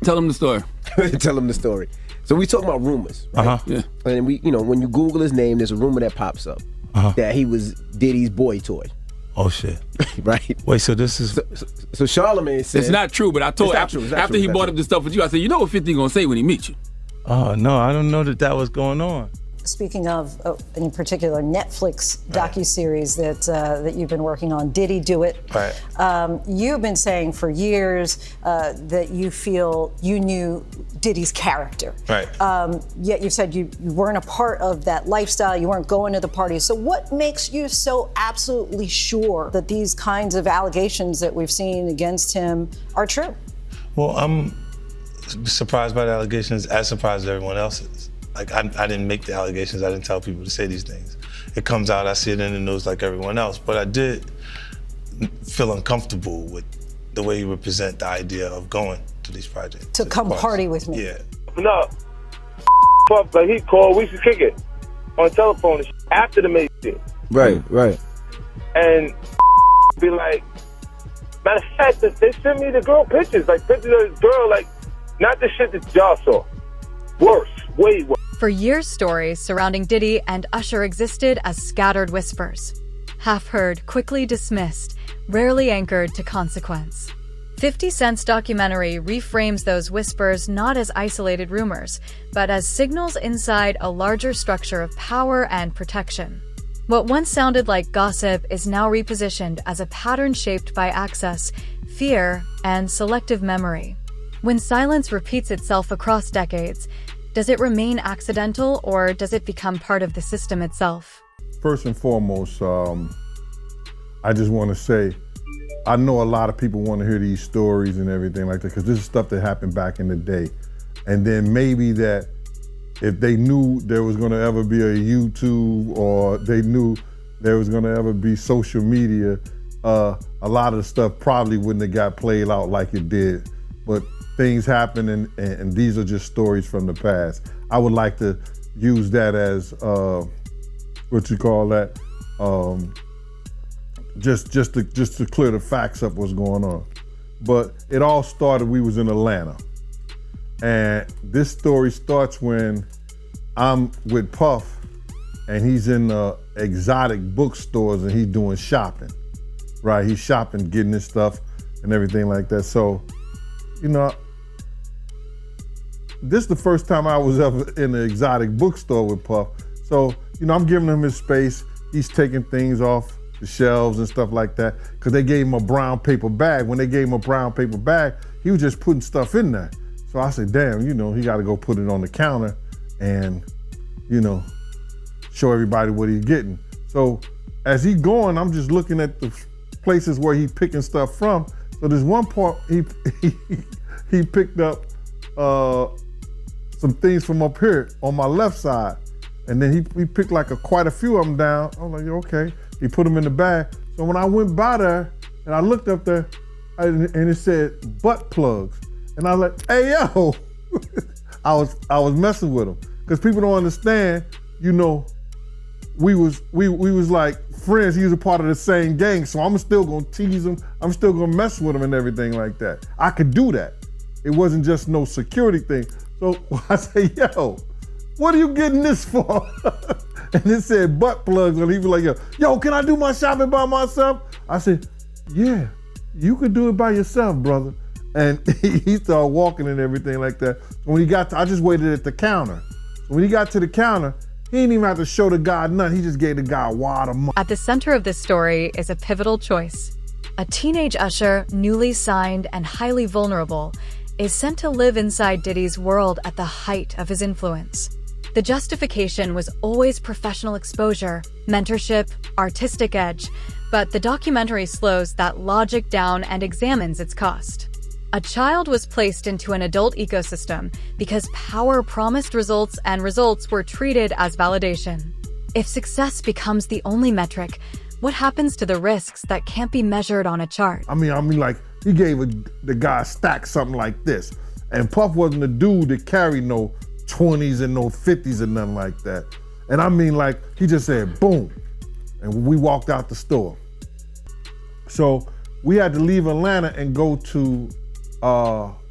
Tell them the story. Tell them the story. So we talking about rumors, right? Yeah. And we, when you Google his name, there's a rumor that pops up that he was Diddy's boy toy. Oh shit! Right. Wait, so this is so Charlamagne said it's not true, but I told after he brought up this stuff with you, I said, you know what 50 gonna say when he meets you. Oh no, I don't know that was going on. Speaking of, in particular, Netflix docuseries that you've been working on, Diddy Do It. Right. You've been saying for years that you feel you knew Diddy's character. Right. Yet you said you weren't a part of that lifestyle, you weren't going to the parties. So what makes you so absolutely sure that these kinds of allegations that we've seen against him are true? Well, I'm surprised by the allegations, as surprised as everyone else is. Like, I didn't make the allegations, I didn't tell people to say these things. It comes out, I see it in the news like everyone else, but I did feel uncomfortable with the way he would present the idea of going to these projects. To come party with me. Yeah. No, fuck, like he called, we should kick it on telephone and after the meeting. Right. And be like, matter of fact, they sent me the girl pictures, like pictures of this girl, like, not the shit that y'all saw. Worse, way worse. For years, stories surrounding Diddy and Usher existed as scattered whispers. Half heard, quickly dismissed, rarely anchored to consequence. 50 Cent's documentary reframes those whispers not as isolated rumors, but as signals inside a larger structure of power and protection. What once sounded like gossip is now repositioned as a pattern shaped by access, fear, and selective memory. When silence repeats itself across decades, does it remain accidental or does it become part of the system itself? First and foremost, I just want to say, I know a lot of people want to hear these stories and everything like that because this is stuff that happened back in the day. And then maybe that if they knew there was going to ever be a YouTube or they knew there was going to ever be social media, a lot of the stuff probably wouldn't have got played out like it did. But things happen and these are just stories from the past. I would like to use that as, what you call that, just to clear the facts up what's going on. But it all started, we was in Atlanta. And this story starts when I'm with Puff and he's in exotic bookstores and he's doing shopping, right? He's shopping, getting his stuff and everything like that. So, this is the first time I was ever in an exotic bookstore with Puff. So, I'm giving him his space. He's taking things off the shelves and stuff like that because they gave him a brown paper bag. When they gave him a brown paper bag, he was just putting stuff in there. So I said, damn, he got to go put it on the counter and, show everybody what he's getting. So as he going, I'm just looking at the places where he picking stuff from. So there's one part he picked up some things from up here on my left side. And then he picked like quite a few of them down. I was like, okay. He put them in the bag. So when I went by there and I looked up there and it said butt plugs. And I was like, hey, yo. I was messing with him. Because people don't understand, we was like friends. He was a part of the same gang. So I'm still gonna tease him. I'm still gonna mess with him and everything like that. I could do that. It wasn't just no security thing. So I say, yo, what are you getting this for? And it said butt plugs, and he was like, yo, can I do my shopping by myself? I said, yeah, you could do it by yourself, brother. And he started walking and everything like that. So when he got I just waited at the counter. So when he got to the counter, he didn't even have to show the guy nothing. He just gave the guy a wad of money. At the center of this story is a pivotal choice. A teenage Usher, newly signed and highly vulnerable, is sent to live inside Diddy's world at the height of his influence. The justification was always professional exposure, mentorship, artistic edge, but the documentary slows that logic down and examines its cost. A child was placed into an adult ecosystem because power promised results and results were treated as validation. If success becomes the only metric, what happens to the risks that can't be measured on a chart? I mean, like, he gave the guy a stack something like this. And Puff wasn't a dude that carried no 20s and no 50s and nothing like that. And I mean, like, he just said, boom. And we walked out the store. So we had to leave Atlanta and go to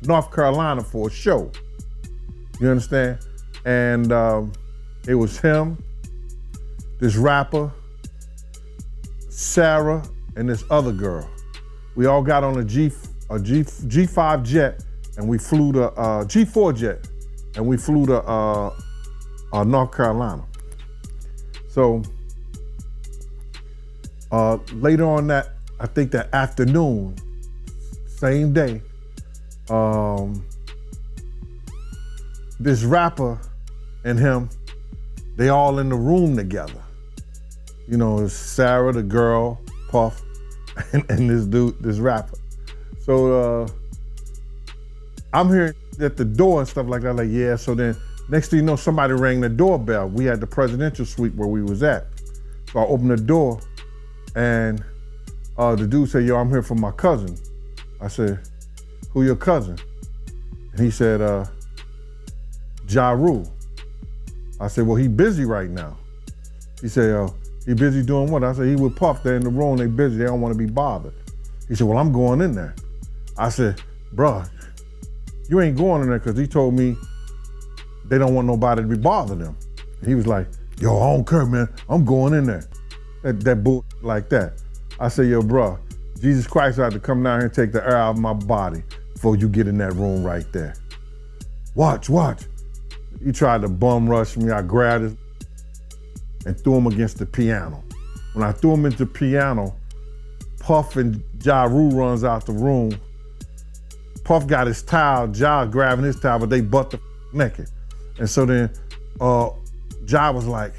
North Carolina for a show. You understand? And it was him, this rapper, Sarah, and this other girl. We all got on a G5 jet, and we flew to G4 jet, and we flew to North Carolina. So later on that, I think that afternoon, same day, this rapper and him, they all in the room together. You know, it's Sarah, the girl, Puff, and this dude, this rapper. So I'm here at the door and stuff like that, like, yeah. So then next thing you know, somebody rang the doorbell. We had the presidential suite where we was at. So I opened the door and the dude said, yo, I'm here for my cousin. I said, who your cousin? And he said, Ja Rule. I said, well, he busy right now. He said, he busy doing what? I said, he with Puff, they're in the room, they busy, they don't want to be bothered. He said, well, I'm going in there. I said, bruh, you ain't going in there because he told me they don't want nobody to be bothering them. He was like, yo, I don't care, man, I'm going in there. That bull like that. I said, yo, bruh, Jesus Christ had to come down here and take the air out of my body before you get in that room right there. Watch. He tried to bum rush me. I grabbed him and threw him against the piano. When I threw him into the piano, Puff and Ja Rule runs out the room. Puff got his towel, Ja grabbing his towel, but they butt the naked. And so then Ja was like,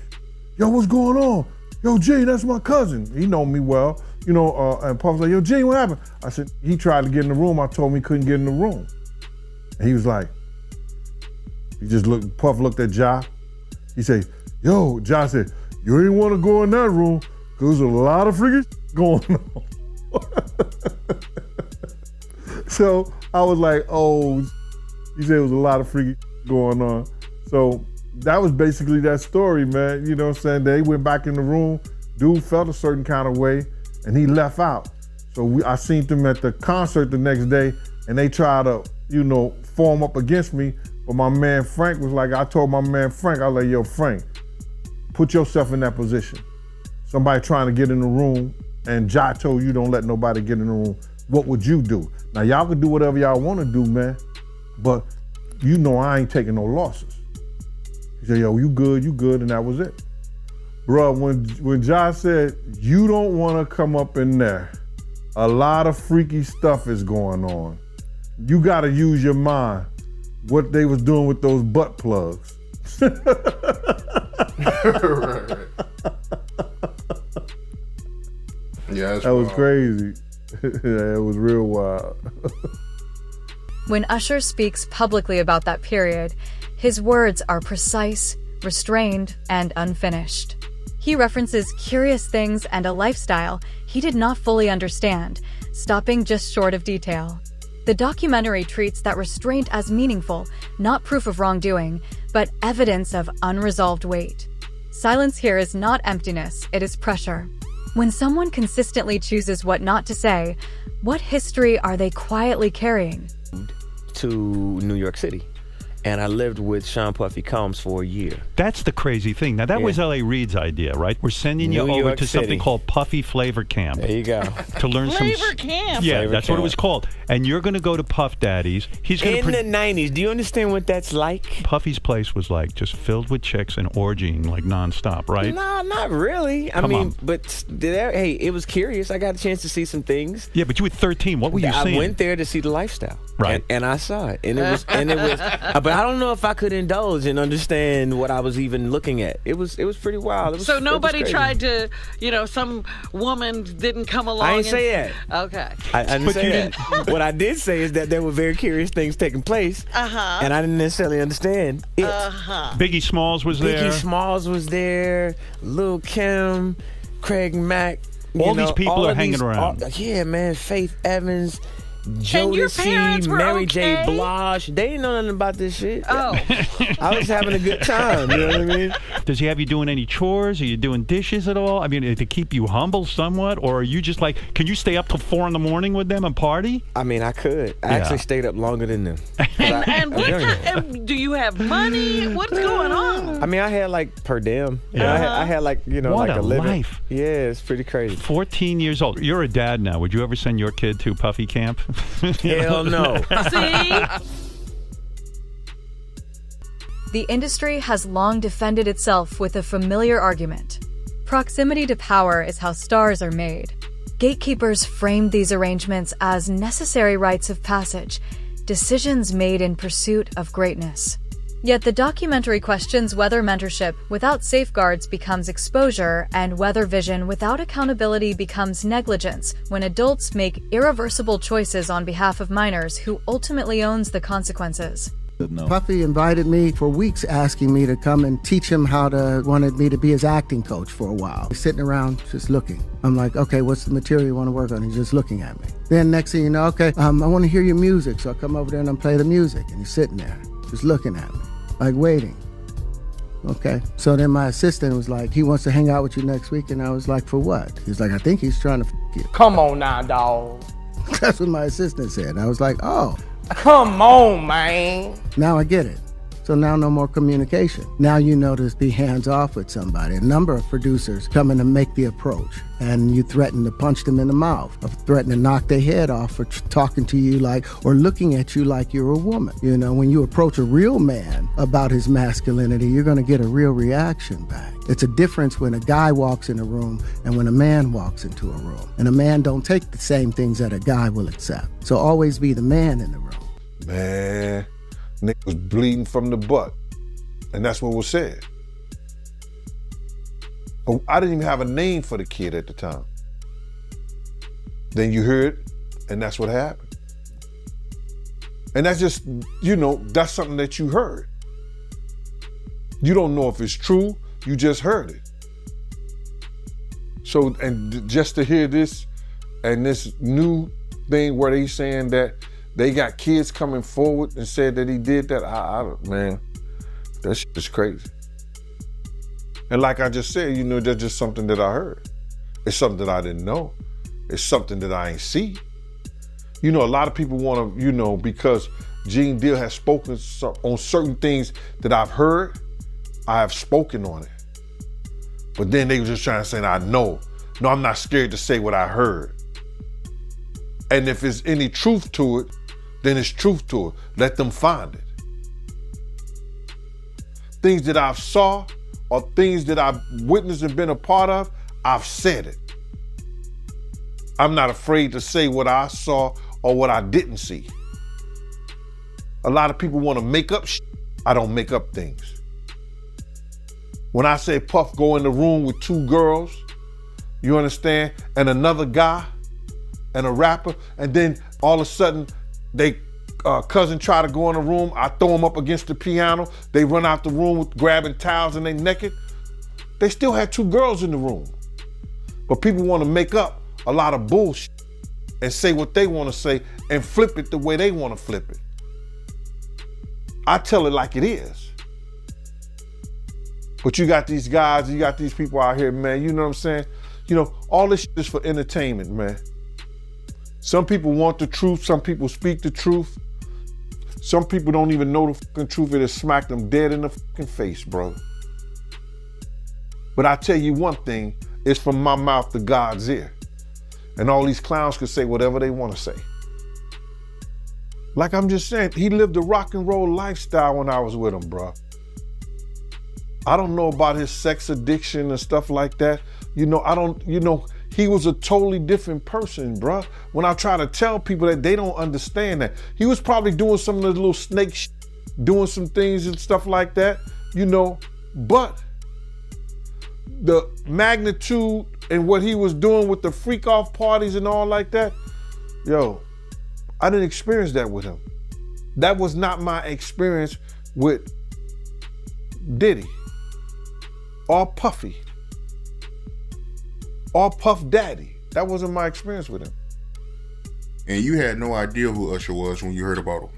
yo, what's going on? Yo, G, that's my cousin. He know me well, you know, and Puff was like, yo, G, what happened? I said, he tried to get in the room. I told him he couldn't get in the room. And he was like, Puff looked at Ja. He said, yo, Ja said, you ain't want to go in that room because there's a lot of freaking going on. So I was like, oh, he said it was a lot of freaking going on. So that was basically that story, man. You know what I'm saying? They went back in the room, dude felt a certain kind of way, and he left out. So I seen them at the concert the next day, and they tried to, you know, form up against me. But my man Frank was like, I told my man Frank, I was like, yo, Frank, put yourself in that position. Somebody trying to get in the room, and Ja told you don't let nobody get in the room. What would you do? Now, y'all can do whatever y'all want to do, man, but you know I ain't taking no losses. He said, yo, you good, and that was it. Bruh, when Ja said, you don't want to come up in there, a lot of freaky stuff is going on. You got to use your mind. What they was doing with those butt plugs. Right. Yeah, that was crazy. Yeah, it was real wild. When Usher speaks publicly about that period, his words are precise, restrained, and unfinished. He references curious things and a lifestyle he did not fully understand, stopping just short of detail. The documentary treats that restraint as meaningful, not proof of wrongdoing, but evidence of unresolved weight. Silence here is not emptiness, it is pressure. When someone consistently chooses what not to say, what history are they quietly carrying? To New York City. And I lived with Sean Puffy Combs for a year. That's the crazy thing. Now, that was L.A. Reid's idea, right? We're sending you over to something called Puffy Flavor Camp. There you go. To learn Flavor Camp. Yeah, Flavor that's Camp. what it was called. And you're going to go to Puff Daddy's. He's going in the 90s. Do you understand what that's like? Puffy's place was like just filled with chicks and orgying like nonstop, right? No, not really. I mean, but hey, it was curious. I got a chance to see some things. Yeah, but you were 13. What were you seeing? I went there to see the lifestyle. Right. And I saw it. And it was but I don't know if I could indulge and understand what I was even looking at. It was pretty wild. So nobody tried to, some woman didn't come along. I didn't say that. Okay. I didn't say that. What I did say is that there were very curious things taking place. Uh-huh. And I didn't necessarily understand it. Uh-huh. Biggie Smalls was there. Biggie Smalls was there. Lil' Kim, Craig Mack. All these people are hanging around. Yeah, man. Faith Evans. Jodeci, Mary J. okay? Blige. They didn't know nothing about this shit. Oh. I was having a good time. You know what I mean? Does he have you doing any chores? Are you doing dishes at all? I mean, to keep you humble somewhat? Or are you just like, can you stay up till 4 a.m. with them and party? I mean, I could. I actually stayed up longer than them. And what kind, do you have money? What's going on? I mean, I had like per diem. You know, I had like, you know, What like a a living. life. Yeah, it's pretty crazy. 14 years old. You're a dad now. Would you ever send your kid to Puffy camp? Hell no. See? The industry has long defended itself with a familiar argument. Proximity to power is how stars are made. Gatekeepers framed these arrangements as necessary rites of passage, decisions made in pursuit of greatness. Yet the documentary questions whether mentorship without safeguards becomes exposure and whether vision without accountability becomes negligence when adults make irreversible choices on behalf of minors who ultimately owns the consequences. Puffy invited me for weeks asking me to come and teach him wanted me to be his acting coach for a while. He's sitting around just looking. I'm like, okay, what's the material you want to work on? He's just looking at me. Then next thing you know, okay, I want to hear your music. So I come over there and I play the music. And he's sitting there just looking at me, like waiting. Okay. So then my assistant was like, he wants to hang out with you next week. And I was like, for what? He's like, I think he's trying to you. Come on now, dawg. That's what my assistant said. And I was like, oh. Come on, man. Now I get it. So now no more communication. Now you know to be hands off with somebody. A number of producers come in and make the approach, and you threaten to punch them in the mouth, or threaten to knock their head off for talking to you like, or looking at you like you're a woman. You know, when you approach a real man about his masculinity, you're gonna get a real reaction back. It's a difference when a guy walks in a room and when a man walks into a room. And a man don't take the same things that a guy will accept. So always be the man in the room. Man, Nick was bleeding from the butt. And that's what was said. But I didn't even have a name for the kid at the time. Then you heard it, and that's what happened. And that's just, you know, that's something that you heard. You don't know if it's true, you just heard it. So, and just to hear this, and this new thing where they saying that they got kids coming forward and said that he did that, man, that shit is crazy. And like I just said, you know, that's just something that I heard. It's something that I didn't know. It's something that I ain't see. You know, a lot of people want to, you know, because Gene Deal has spoken on certain things that I've heard, I have spoken on it. But then they were just trying to say, I know. No, I'm not scared to say what I heard. And if there's any truth to it, then it's truth to it. Let them find it. Things that I've saw or things that I've witnessed and been a part of, I've said it. I'm not afraid to say what I saw or what I didn't see. A lot of people want to make up shit. I don't make up things. When I say Puff go in the room with 2 girls, you understand, and another guy and a rapper, and then all of a sudden they cousin try to go in the room, I throw them up against the piano, they run out the room with grabbing towels and they naked. They still had 2 girls in the room. But people want to make up a lot of bullshit and say what they want to say and flip it the way they want to flip it. I tell it like it is. But you got these guys, you got these people out here, man, you know what I'm saying? You know, all this shit is for entertainment, man. Some people want the truth, some people speak the truth. Some people don't even know the fucking truth, it'll smack them dead in the fucking face, bro. But I tell you one thing, it's from my mouth to God's ear. And all these clowns could say whatever they want to say. Like I'm just saying, he lived a rock and roll lifestyle when I was with him, bro. I don't know about his sex addiction and stuff like that. You know, he was a totally different person, bro. When I try to tell people that, they don't understand that. He was probably doing some of the little snake shit, doing some things and stuff like that, you know, but the magnitude and what he was doing with the freak off parties and all like that, yo, I didn't experience that with him. That was not my experience with Diddy or Puffy or Puff Daddy. That wasn't my experience with him. And you had no idea who Usher was when you heard about him.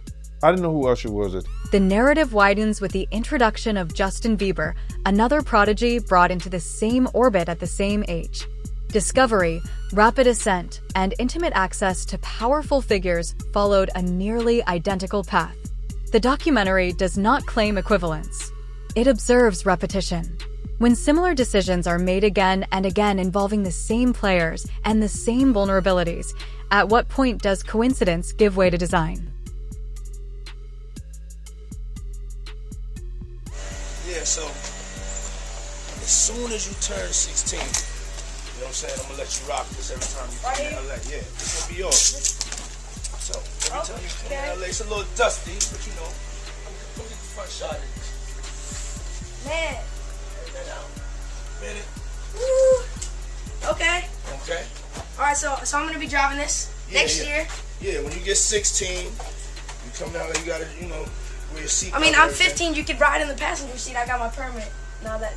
I didn't know who Usher was. The narrative widens with the introduction of Justin Bieber, another prodigy brought into the same orbit at the same age. Discovery, rapid ascent, and intimate access to powerful figures followed a nearly identical path. The documentary does not claim equivalence. It observes repetition. When similar decisions are made again and again involving the same players and the same vulnerabilities, at what point does coincidence give way to design? Yeah, so as soon as you turn 16, you know what I'm saying, I'm gonna let you rock this every time you come to LA. Yeah, this will be yours. So every time you come to LA, it's a little dusty, but you know, come get the front shot of this. Man. That out. Minute. Woo. Okay. Okay. All right, so I'm gonna be driving this next year. Yeah, when you get 16, you come down there, you gotta, you know, wear your seat. I mean, I'm 15. You could ride in the passenger seat. I got my permit. Not yet.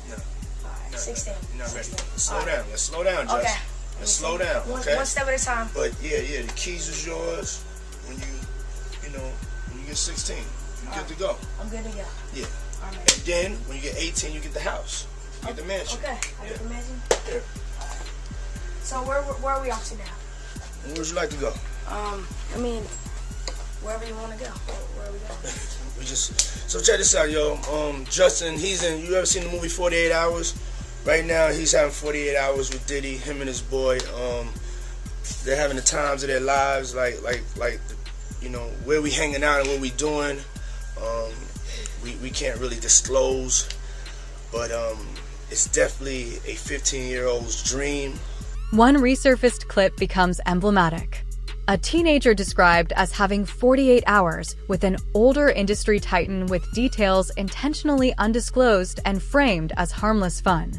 No. All right, 16. You're not ready. 16. Let's slow down. Let's slow down, Jess. Okay. Let's slow down. Okay. One step at a time. But yeah, the keys is yours when you know, when you get 16. You good to go. I'm good to go. Yeah. All right. And then when you get 18, you get the house. You get the mansion. Okay. I get the mansion. Yeah. All right. So where are we off to now? Where would you like to go? I mean, wherever you want to go. Where are we going? So check this out, yo. Justin, you ever seen the movie 48 Hours? Right now, he's having 48 hours with Diddy, him and his boy. They're having the times of their lives, like, you know, where we hanging out and what we doing. We can't really disclose, but it's definitely a 15-year-old's dream. One resurfaced clip becomes emblematic. A teenager described as having 48 hours with an older industry titan with details intentionally undisclosed and framed as harmless fun.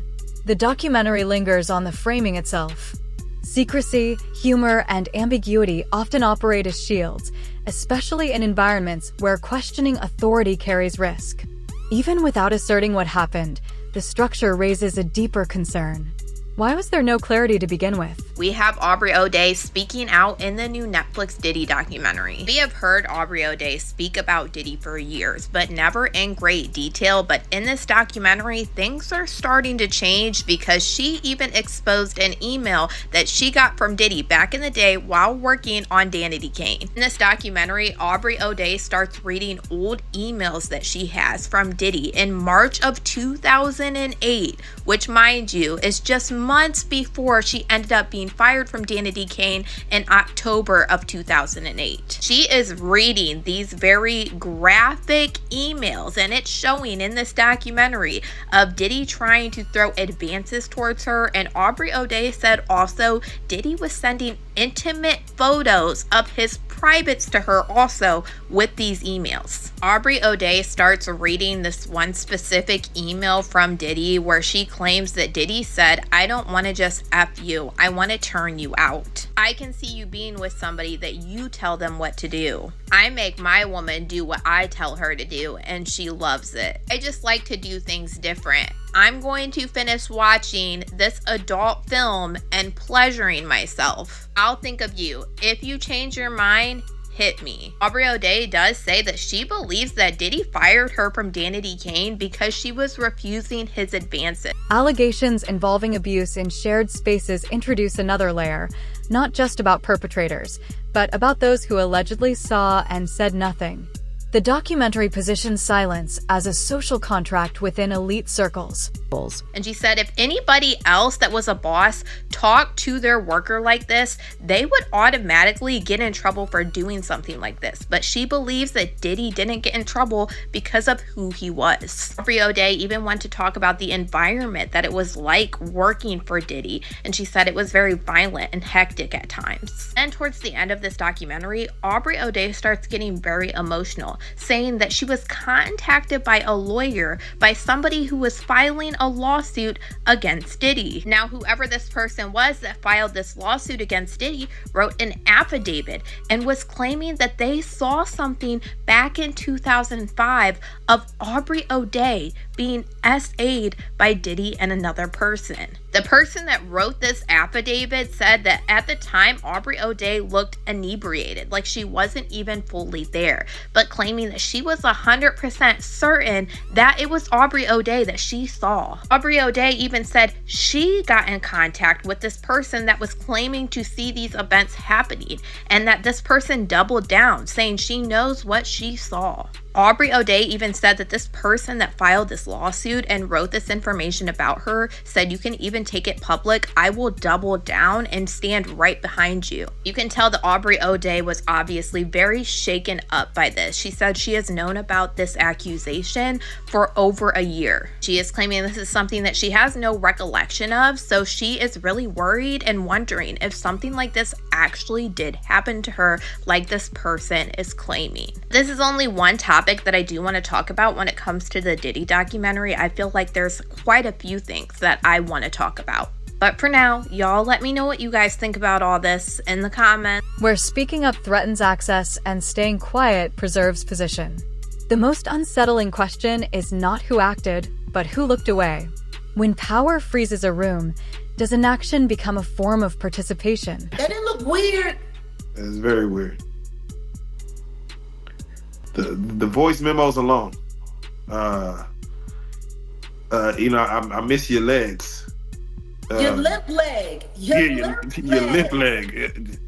The documentary lingers on the framing itself. Secrecy, humor, and ambiguity often operate as shields, especially in environments where questioning authority carries risk. Even without asserting what happened, the structure raises a deeper concern. Why was there no clarity to begin with? We have Aubrey O'Day speaking out in the new Netflix Diddy documentary. We have heard Aubrey O'Day speak about Diddy for years, but never in great detail. But in this documentary, things are starting to change because she even exposed an email that she got from Diddy back in the day while working on Danity Kane. In this documentary, Aubrey O'Day starts reading old emails that she has from Diddy in March of 2008, which, mind you, is just months before she ended up being fired from Danity Kane in October of 2008. She is reading these very graphic emails, and it's showing in this documentary of Diddy trying to throw advances towards her. And Aubrey O'Day said also Diddy was sending intimate photos of his privates to her also with these emails. Aubrey O'Day starts reading this one specific email from Diddy where she claims that Diddy said, "I don't want to just F you, I want to turn you out. I can see you being with somebody that you tell them what to do. I make my woman do what I tell her to do, and she loves it. I just like to do things different. I'm going to finish watching this adult film and pleasuring myself. I'll think of you. If you change your mind, hit me." Aubrey O'Day does say that she believes that Diddy fired her from Danity Kane because she was refusing his advances. Allegations involving abuse in shared spaces introduce another layer, not just about perpetrators, but about those who allegedly saw and said nothing. The documentary positions silence as a social contract within elite circles. And she said if anybody else that was a boss talked to their worker like this, they would automatically get in trouble for doing something like this. But she believes that Diddy didn't get in trouble because of who he was. Aubrey O'Day even went to talk about the environment that it was like working for Diddy, and she said it was very violent and hectic at times. And towards the end of this documentary, Aubrey O'Day starts getting very emotional, saying that she was contacted by a lawyer, by somebody who was filing a lawsuit against Diddy. Now, whoever this person was that filed this lawsuit against Diddy wrote an affidavit and was claiming that they saw something back in 2005 of Aubrey O'Day being SA'd by Diddy and another person. The person that wrote this affidavit said that at the time, Aubrey O'Day looked inebriated, like she wasn't even fully there, but claiming that she was 100% certain that it was Aubrey O'Day that she saw. Aubrey O'Day even said she got in contact with this person that was claiming to see these events happening, and that this person doubled down, saying she knows what she saw. Aubrey O'Day even said that this person that filed this lawsuit and wrote this information about her said, "You can even take it public. I will double down and stand right behind you." You can tell that Aubrey O'Day was obviously very shaken up by this. She said she has known about this accusation for over a year. She is claiming this is something that she has no recollection of, so she is really worried and wondering if something like this actually did happen to her, like this person is claiming. This is only one topic that I do want to talk about when it comes to the Diddy documentary. I feel like there's quite a few things that I want to talk about. But for now, y'all let me know what you guys think about all this in the comments. Where speaking up threatens access and staying quiet preserves position. The most unsettling question is not who acted, but who looked away. When power freezes a room, does inaction become a form of participation? That didn't look weird. It's very weird. The voice memos alone. I miss your legs. Your limp leg. Your limp leg.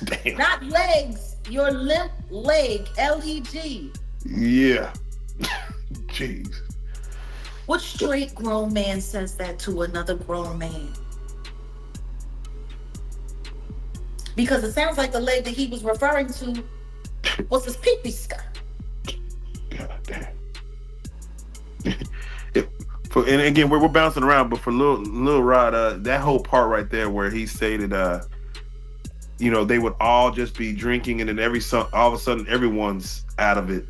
Damn. Not legs. Your limp leg. L-E-G. Yeah. Jeez. What straight grown man says that to another grown man? Because it sounds like the leg that he was referring to was his pee-pee scar. God damn. And again, we're bouncing around, but for Lil Rod, that whole part right there where he stated, they would all just be drinking, and then all of a sudden everyone's out of it,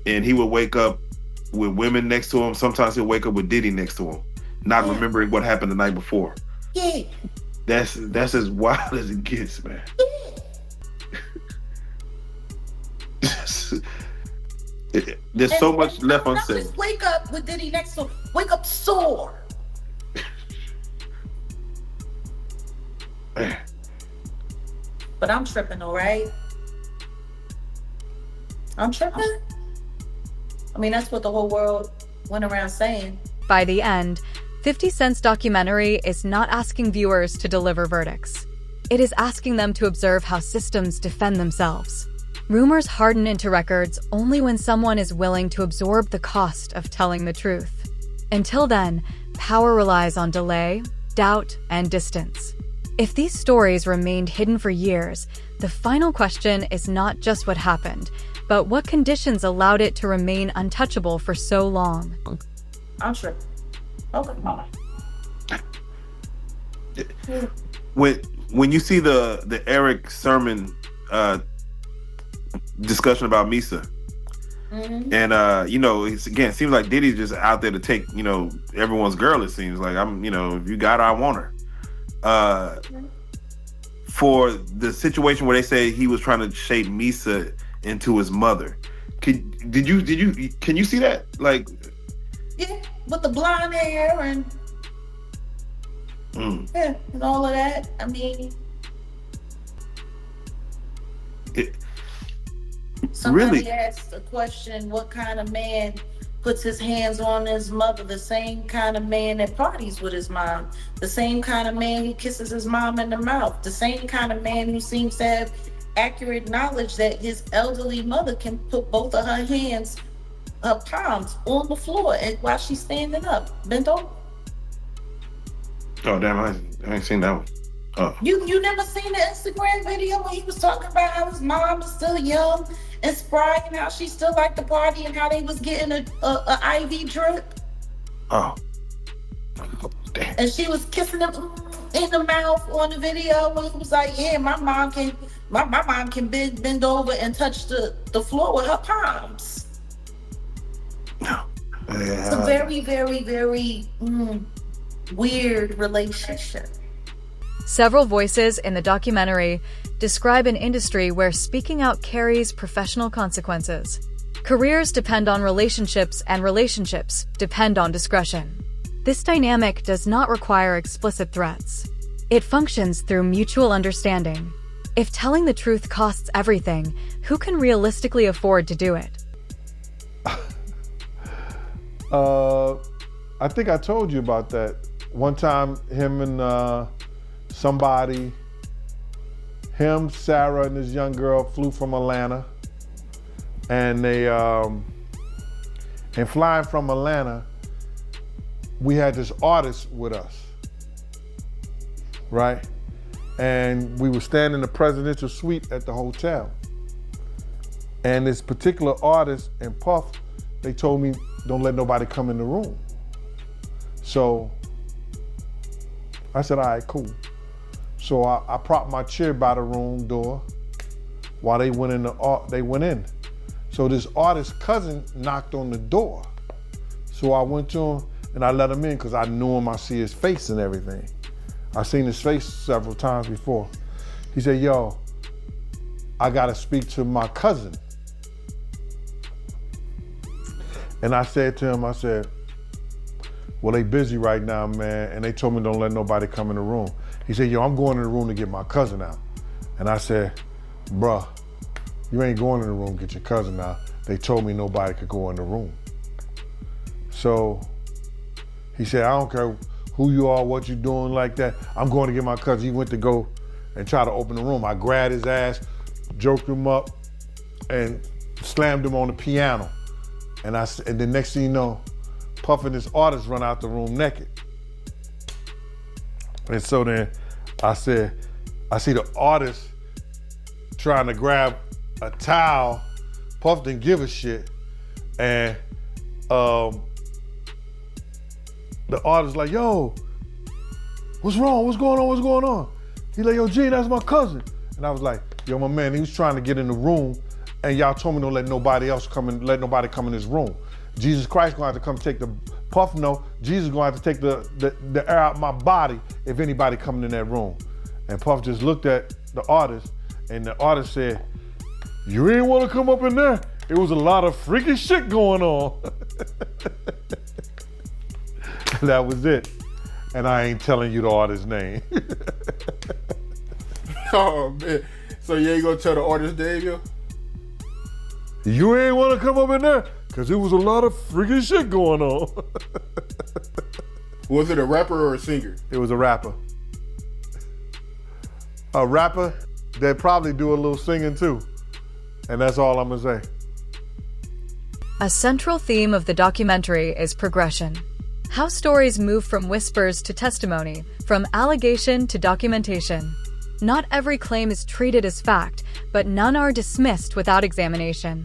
and he would wake up with women next to him. Sometimes he'll wake up with Diddy next to him, not remembering what happened the night before. Yeah. That's as wild as it gets, man. There's so much left unsaid. Just wake up with Diddy next to him. Wake up sore. But I'm tripping, all right? I'm tripping. I mean, that's what the whole world went around saying. By the end, 50 Cent's documentary is not asking viewers to deliver verdicts. It is asking them to observe how systems defend themselves. Rumors harden into records only when someone is willing to absorb the cost of telling the truth. Until then, power relies on delay, doubt, and distance. If these stories remained hidden for years, the final question is not just what happened, but what conditions allowed it to remain untouchable for so long. I'm sure. Okay. When you see the Eric Sermon discussion about Misa, and it seems like Diddy's just out there to take everyone's girl. It seems like if you got her, I want her. For the situation where they say he was trying to shape Misa into his mother, can you see that? Like, yeah, with the blonde hair and yeah, and all of that. I mean, somebody really asked a question: what kind of man puts his hands on his mother? The same kind of man that parties with his mom, the same kind of man who kisses his mom in the mouth, the same kind of man who seems to have accurate knowledge that his elderly mother can put both of her hands, her palms, on the floor while she's standing up, bent over. Oh damn! I ain't seen that one. Oh. You never seen the Instagram video where he was talking about how his mom is still young and spry and how she still liked to party and how they was getting a IV drip? Oh. Damn. And she was kissing him in the mouth on the video when he was like, yeah, my mom can bend over and touch the floor with her palms. No. It's a very, very, very weird relationship. Several voices in the documentary describe an industry where speaking out carries professional consequences. Careers depend on relationships, and relationships depend on discretion. This dynamic does not require explicit threats. It functions through mutual understanding. If telling the truth costs everything, who can realistically afford to do it? I think I told you about that. One time, him and somebody, him, Sarah, and this young girl flew from Atlanta. And they, and flying from Atlanta, we had this artist with us, right? And we were staying in the presidential suite at the hotel. And this particular artist and Puff, they told me, don't let nobody come in the room. So I said, all right, cool. So I propped my chair by the room door while they went in. So this artist's cousin knocked on the door. So I went to him and I let him in because I knew him, I see his face and everything. I seen his face several times before. He said, yo, I gotta speak to my cousin. And I said to him, I said, well, they busy right now, man, and they told me don't let nobody come in the room. He said, yo, I'm going in the room to get my cousin out. And I said, bruh, you ain't going in the room to get your cousin out. They told me nobody could go in the room. So he said, I don't care who you are, what you doing like that. I'm going to get my cousin. He went to go and try to open the room. I grabbed his ass, joked him up, and slammed him on the piano. And the next thing you know, Puff and this artist run out the room naked. And so then I see the artist trying to grab a towel. Puff didn't give a shit. And the artist like, yo, what's wrong? What's going on? What's going on? He like, yo, G, that's my cousin. And I was like, yo, my man, he was trying to get in the room and y'all told me don't let nobody else come in, let nobody come in this room. Jesus Christ gonna have to come take the Puff. No, Jesus gonna have to take the air out my body if anybody coming in that room. And Puff just looked at the artist and the artist said, you ain't wanna come up in there? It was a lot of freaky shit going on. That was it. And I ain't telling you the artist's name. Oh, man. So you ain't gonna tell the artist name, yo? You ain't wanna come up in there? Cause it was a lot of freaky shit going on. Was it a rapper or a singer? It was a rapper. A rapper that probably do a little singing too. And that's all I'm gonna say. A central theme of the documentary is progression. How stories move from whispers to testimony, from allegation to documentation. Not every claim is treated as fact, but none are dismissed without examination.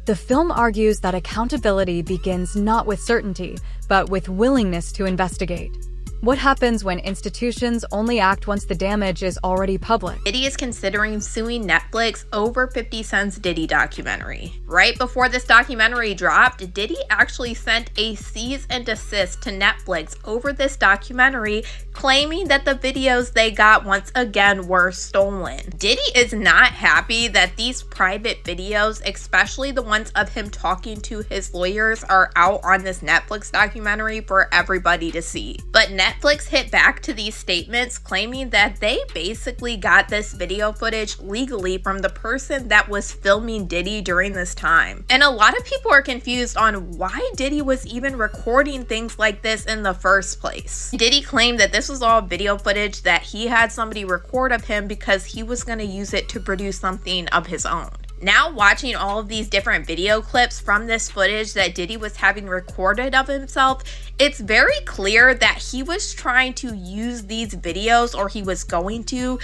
The film argues that accountability begins not with certainty, but with willingness to investigate. What happens when institutions only act once the damage is already public? Diddy is considering suing Netflix over 50 Cent's Diddy documentary. Right before this documentary dropped, Diddy actually sent a cease and desist to Netflix over this documentary, claiming that the videos they got once again were stolen. Diddy is not happy that these private videos, especially the ones of him talking to his lawyers, are out on this Netflix documentary for everybody to see. But Netflix hit back to these statements, claiming that they basically got this video footage legally from the person that was filming Diddy during this time. And a lot of people are confused on why Diddy was even recording things like this in the first place. Diddy claimed that this was all video footage that he had somebody record of him because he was going to use it to produce something of his own. Now watching all of these different video clips from this footage that Diddy was having recorded of himself, it's very clear that he was trying to use these videos, or he was going to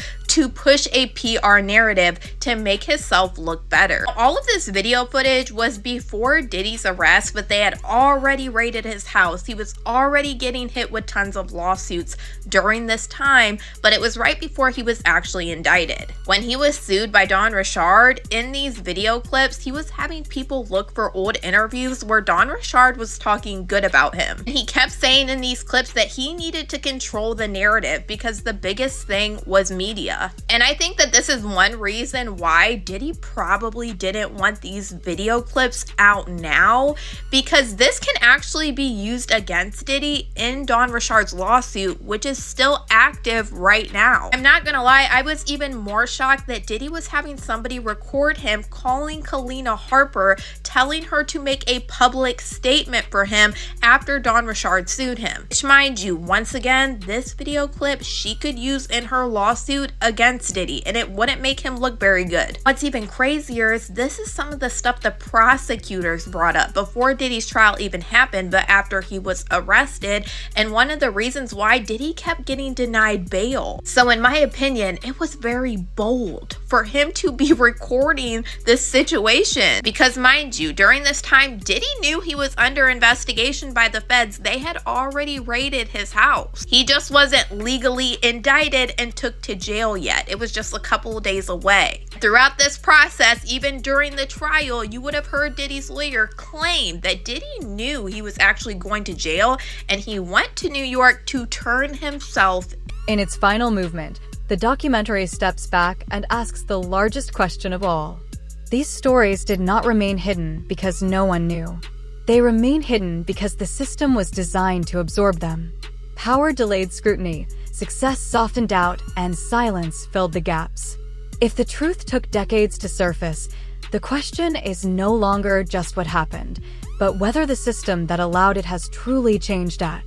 push a PR narrative to make himself look better. All of this video footage was before Diddy's arrest, but they had already raided his house. He was already getting hit with tons of lawsuits during this time, but it was right before he was actually indicted. When he was sued by Don Richard, in these video clips, he was having people look for old interviews where Don Richard was talking good about him. And he kept saying in these clips that he needed to control the narrative because the biggest thing was media. media. And I think that this is one reason why Diddy probably didn't want these video clips out now, because this can actually be used against Diddy in Dawn Richard's lawsuit, which is still active right now. I'm not gonna lie, I was even more shocked that Diddy was having somebody record him calling Kalina Harper, telling her to make a public statement for him after Dawn Richard sued him. Which, mind you, once again, this video clip she could use in her lawsuit against Diddy, and it wouldn't make him look very good. What's even crazier is this is some of the stuff the prosecutors brought up before Diddy's trial even happened, but after he was arrested, and one of the reasons why Diddy kept getting denied bail. So in my opinion, it was very bold for him to be recording this situation, because mind you, during this time, Diddy knew he was under investigation by the feds. They had already raided his house. He just wasn't legally indicted and took to jail yet. It was just a couple of days away. Throughout this process, even during the trial, you would have heard Diddy's lawyer claim that Diddy knew he was actually going to jail, and he went to New York to turn himself. In its final movement, the documentary steps back and asks the largest question of all. These stories did not remain hidden because no one knew. They remain hidden because the system was designed to absorb them. Power delayed scrutiny, success softened doubt, and silence filled the gaps. If the truth took decades to surface, the question is no longer just what happened, but whether the system that allowed it has truly changed at.